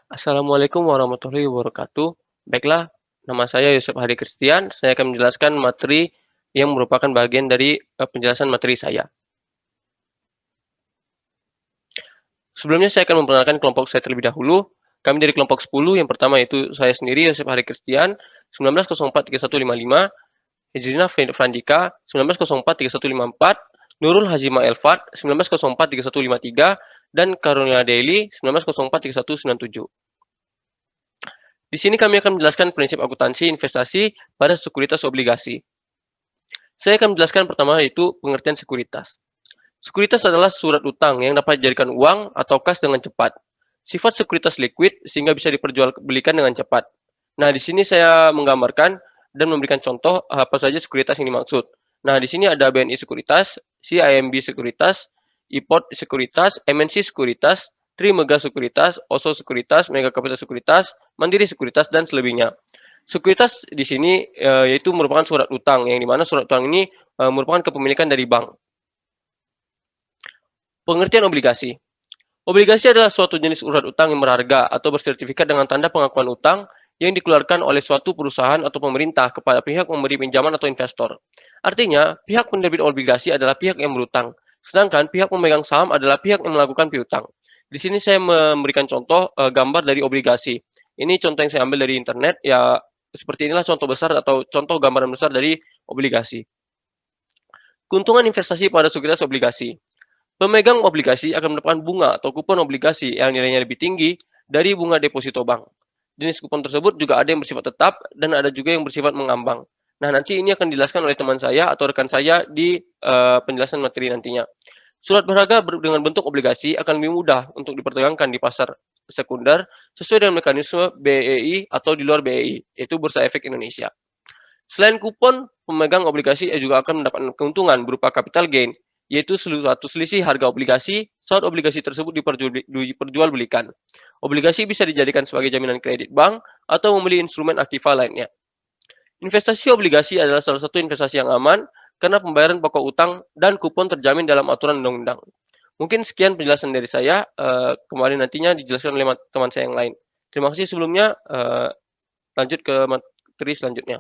Assalamualaikum warahmatullahi wabarakatuh. Baiklah, nama saya Yusuf Hadi Kristian. Saya akan menjelaskan materi yang merupakan bagian dari penjelasan materi saya. Sebelumnya saya akan memperkenalkan kelompok saya terlebih dahulu. Kami dari kelompok 10, yang pertama yaitu saya sendiri Yusuf Hadi Kristian, 19043155, Hijrina Frandika, 19043154, Nurul Hazima Elfat, 19043153, dan Karunia Daily, 19043197. Di sini kami akan menjelaskan prinsip akuntansi investasi pada sekuritas obligasi. Saya akan menjelaskan pertama yaitu pengertian sekuritas. Sekuritas adalah surat utang yang dapat dijadikan uang atau kas dengan cepat. Sifat sekuritas liquid sehingga bisa diperjualbelikan dengan cepat. Nah, di sini saya menggambarkan dan memberikan contoh apa saja sekuritas yang dimaksud. Nah, di sini ada BNI Sekuritas, CIMB Sekuritas, IPOT Sekuritas, MNC Sekuritas, Trimega Sekuritas, Oso Sekuritas, Mega Kapital Sekuritas, Mandiri Sekuritas, dan selebihnya. Sekuritas di sini yaitu merupakan surat utang, yang dimana surat utang ini merupakan kepemilikan dari bank. Pengertian obligasi. Obligasi adalah suatu jenis surat utang yang berharga atau bersertifikat dengan tanda pengakuan utang yang dikeluarkan oleh suatu perusahaan atau pemerintah kepada pihak memberi pinjaman atau investor. Artinya, pihak penerbit obligasi adalah pihak yang berutang, sedangkan pihak pemegang saham adalah pihak yang melakukan piutang. Di sini saya memberikan contoh gambar dari obligasi. Ini contoh yang saya ambil dari internet, ya seperti inilah contoh besar atau contoh gambaran besar dari obligasi. Keuntungan investasi pada sekuritas obligasi. Pemegang obligasi akan mendapatkan bunga atau kupon obligasi yang nilainya lebih tinggi dari bunga deposito bank. Jenis kupon tersebut juga ada yang bersifat tetap dan ada juga yang bersifat mengambang. Nah, nanti ini akan dijelaskan oleh teman saya atau rekan saya di penjelasan materi nantinya. Surat berharga dengan bentuk obligasi akan lebih mudah untuk diperdagangkan di pasar sekunder sesuai dengan mekanisme BEI atau di luar BEI, yaitu Bursa Efek Indonesia. Selain kupon, pemegang obligasi juga akan mendapatkan keuntungan berupa capital gain, yaitu suatu selisih harga obligasi saat obligasi tersebut diperjualbelikan. Obligasi bisa dijadikan sebagai jaminan kredit bank atau membeli instrumen aktiva lainnya. Investasi obligasi adalah salah satu investasi yang aman karena pembayaran pokok utang dan kupon terjamin dalam aturan undang-undang. Mungkin sekian penjelasan dari saya, kemarin nantinya dijelaskan oleh teman saya yang lain. Terima kasih sebelumnya, lanjut ke materi selanjutnya.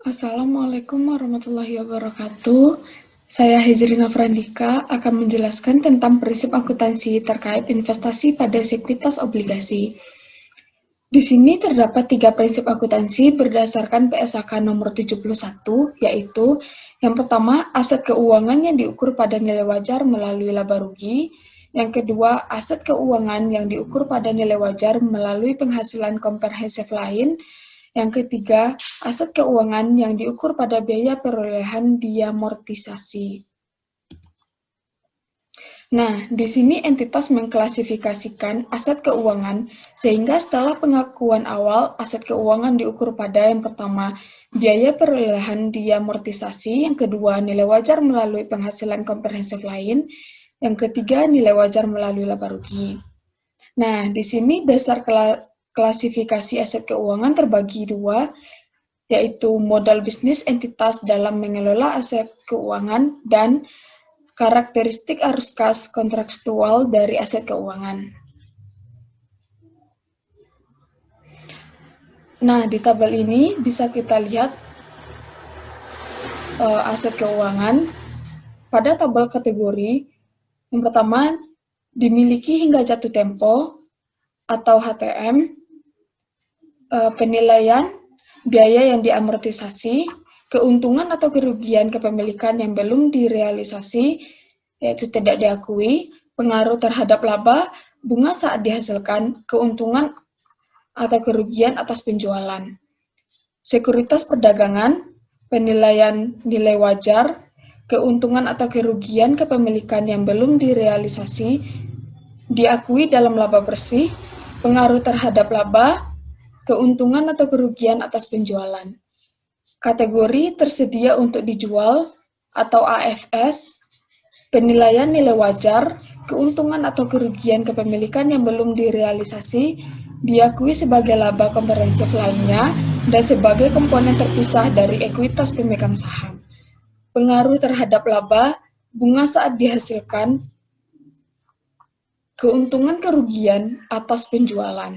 Assalamualaikum warahmatullahi wabarakatuh. Saya Hijrina Frandika akan menjelaskan tentang prinsip akuntansi terkait investasi pada sekuritas obligasi. Di sini terdapat 3 prinsip akuntansi berdasarkan PSAK nomor 71, yaitu yang pertama, aset keuangan yang diukur pada nilai wajar melalui laba rugi. Yang kedua, aset keuangan yang diukur pada nilai wajar melalui penghasilan komprehensif lain. Yang ketiga, aset keuangan yang diukur pada biaya perolehan diamortisasi. Nah, di sini entitas mengklasifikasikan aset keuangan sehingga setelah pengakuan awal, aset keuangan diukur pada yang pertama, biaya perolehan diamortisasi, yang kedua, nilai wajar melalui penghasilan komprehensif lain, yang ketiga, nilai wajar melalui laba rugi. Nah, di sini dasar klasifikasi aset keuangan terbagi 2, yaitu modal bisnis entitas dalam mengelola aset keuangan dan karakteristik arus kas kontrakstual dari aset keuangan. Nah, di tabel ini bisa kita lihat aset keuangan pada tabel kategori. Yang pertama, dimiliki hingga jatuh tempo atau HTM, penilaian biaya yang diamortisasi, keuntungan atau kerugian kepemilikan yang belum direalisasi, yaitu tidak diakui, pengaruh terhadap laba, bunga saat dihasilkan, keuntungan atau kerugian atas penjualan. Sekuritas perdagangan, penilaian nilai wajar, keuntungan atau kerugian kepemilikan yang belum direalisasi, diakui dalam laba bersih, pengaruh terhadap laba, keuntungan atau kerugian atas penjualan. Kategori tersedia untuk dijual atau AFS, penilaian nilai wajar, keuntungan atau kerugian kepemilikan yang belum direalisasi, diakui sebagai laba komprehensif lainnya dan sebagai komponen terpisah dari ekuitas pemegang saham. Pengaruh terhadap laba, bunga saat dihasilkan, Keuntungan kerugian atas penjualan.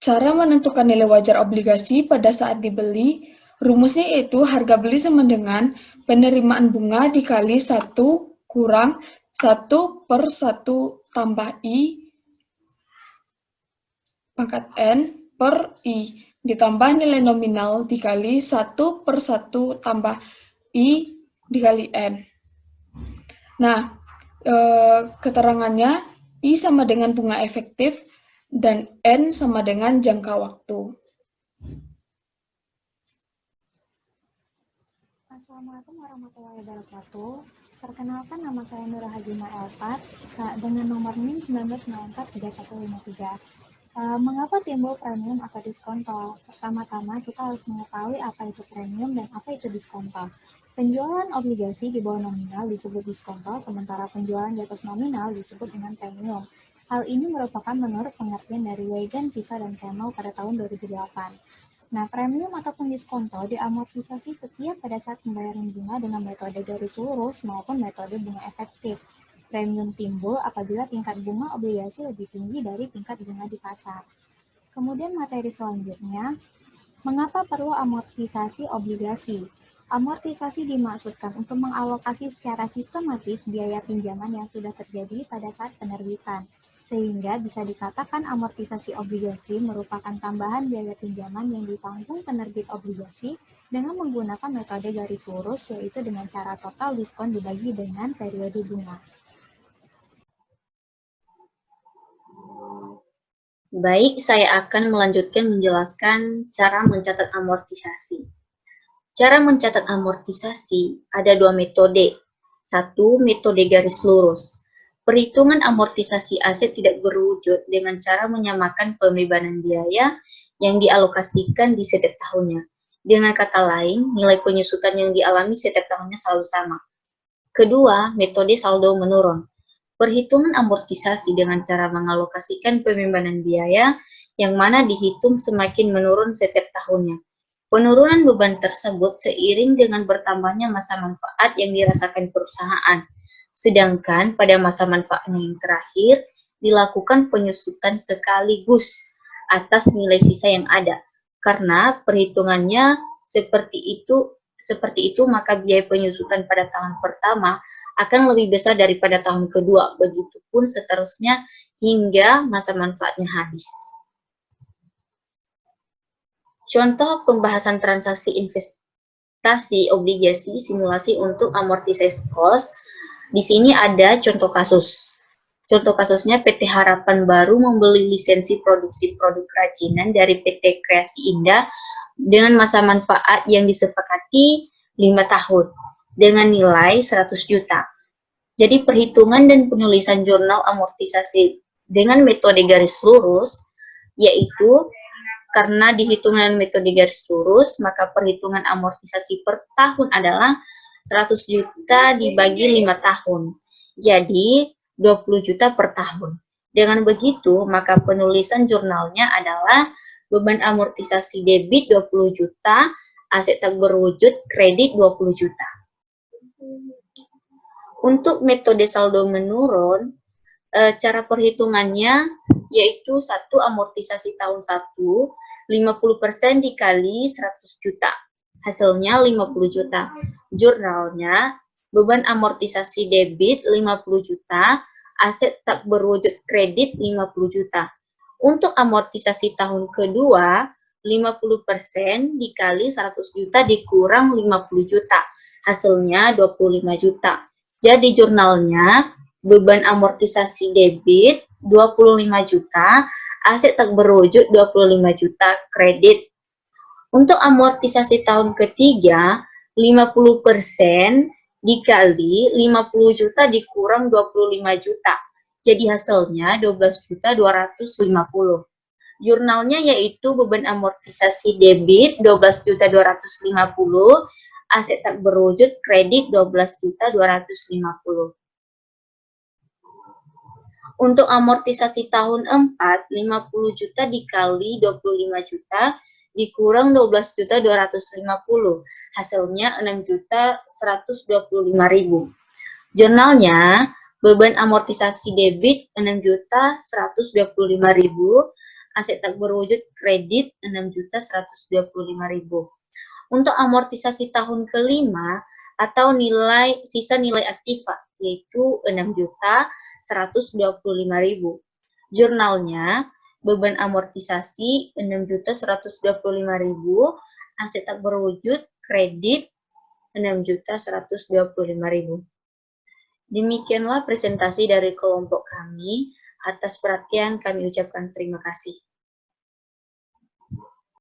Cara menentukan nilai wajar obligasi pada saat dibeli, rumusnya yaitu harga beli sama dengan penerimaan bunga dikali 1 kurang 1 per 1 tambah I pangkat N per I ditambah nilai nominal dikali 1 per 1 tambah I dikali N. Nah, keterangannya I sama dengan bunga efektif dan N sama dengan jangka waktu. Assalamualaikum warahmatullahi wabarakatuh. Perkenalkan, nama saya Nur Hajima Elfat dengan nomor NIM 19943153. Mengapa timbul premium atau diskontol? Pertama-tama kita harus mengetahui apa itu premium dan apa itu diskontol. Penjualan obligasi di bawah nominal disebut diskontol, sementara penjualan di atas nominal disebut dengan premium. Hal ini merupakan menurut pengertian dari Wieden, Visa, dan Camel pada tahun 2008. Nah, premium ataupun diskontol diamortisasi setiap pada saat pembayaran bunga dengan metode garis lurus maupun metode bunga efektif. Premium timbul apabila tingkat bunga obligasi lebih tinggi dari tingkat bunga di pasar. Kemudian materi selanjutnya, mengapa perlu amortisasi obligasi? Amortisasi dimaksudkan untuk mengalokasi secara sistematis biaya pinjaman yang sudah terjadi pada saat penerbitan, sehingga bisa dikatakan amortisasi obligasi merupakan tambahan biaya pinjaman yang ditanggung penerbit obligasi dengan menggunakan metode garis lurus, yaitu dengan cara total diskon dibagi dengan periode bunga. Baik, saya akan melanjutkan menjelaskan cara mencatat amortisasi. Cara mencatat amortisasi ada dua metode. Satu, metode garis lurus. Perhitungan amortisasi aset tidak berwujud dengan cara menyamakan pembebanan biaya yang dialokasikan di setiap tahunnya. Dengan kata lain, nilai penyusutan yang dialami setiap tahunnya selalu sama. Kedua, metode saldo menurun. Perhitungan amortisasi dengan cara mengalokasikan pembebanan biaya yang mana dihitung semakin menurun setiap tahunnya. Penurunan beban tersebut seiring dengan bertambahnya masa manfaat yang dirasakan perusahaan. Sedangkan pada masa manfaatnya yang terakhir, dilakukan penyusutan sekaligus atas nilai sisa yang ada. Karena perhitungannya seperti itu maka biaya penyusutan pada tahun pertama akan lebih besar daripada tahun kedua, begitupun seterusnya hingga masa manfaatnya habis. Contoh pembahasan transaksi investasi obligasi simulasi untuk amortisasi cost. Di sini ada contoh kasus. Contoh kasusnya PT Harapan Baru membeli lisensi produksi produk kerajinan dari PT Kreasi Indah dengan masa manfaat yang disepakati 5 tahun dengan nilai 100 juta. Jadi perhitungan dan penulisan jurnal amortisasi dengan metode garis lurus, yaitu karena dihitung dengan metode garis lurus, maka perhitungan amortisasi per tahun adalah 100 juta dibagi 5 tahun. Jadi 20 juta per tahun. Dengan begitu, maka penulisan jurnalnya adalah beban amortisasi debit 20 juta, aset tak berwujud kredit 20 juta. Untuk metode saldo menurun, cara perhitungannya yaitu satu amortisasi tahun 1, 50% dikali 100 juta. Hasilnya 50 juta. Jurnalnya, beban amortisasi debit 50 juta, aset tak berwujud kredit 50 juta. Untuk amortisasi tahun kedua, 50% dikali 100 juta dikurang 50 juta. Hasilnya 25 juta. Jadi jurnalnya, beban amortisasi debit 25 juta, aset tak berwujud 25 juta kredit. Untuk amortisasi tahun ketiga, 50% dikali 50 juta dikurang 25 juta. Jadi hasilnya 12 juta 250. Jurnalnya yaitu beban amortisasi debit 12 juta 250, aset tak berwujud kredit 12 juta 250. Untuk amortisasi tahun 4, 50 juta dikali 25 juta dikurang 12 juta 250. Hasilnya 6 juta 125.000. Jurnalnya, beban amortisasi debit 6.125.000, aset tak berwujud kredit 6.125.000. Untuk amortisasi tahun kelima atau sisa nilai aktiva yaitu 6.125.000. Jurnalnya, beban amortisasi 6.125.000, aset tak berwujud kredit 6.125.000. Demikianlah presentasi dari kelompok kami. Atas perhatian kami ucapkan terima kasih.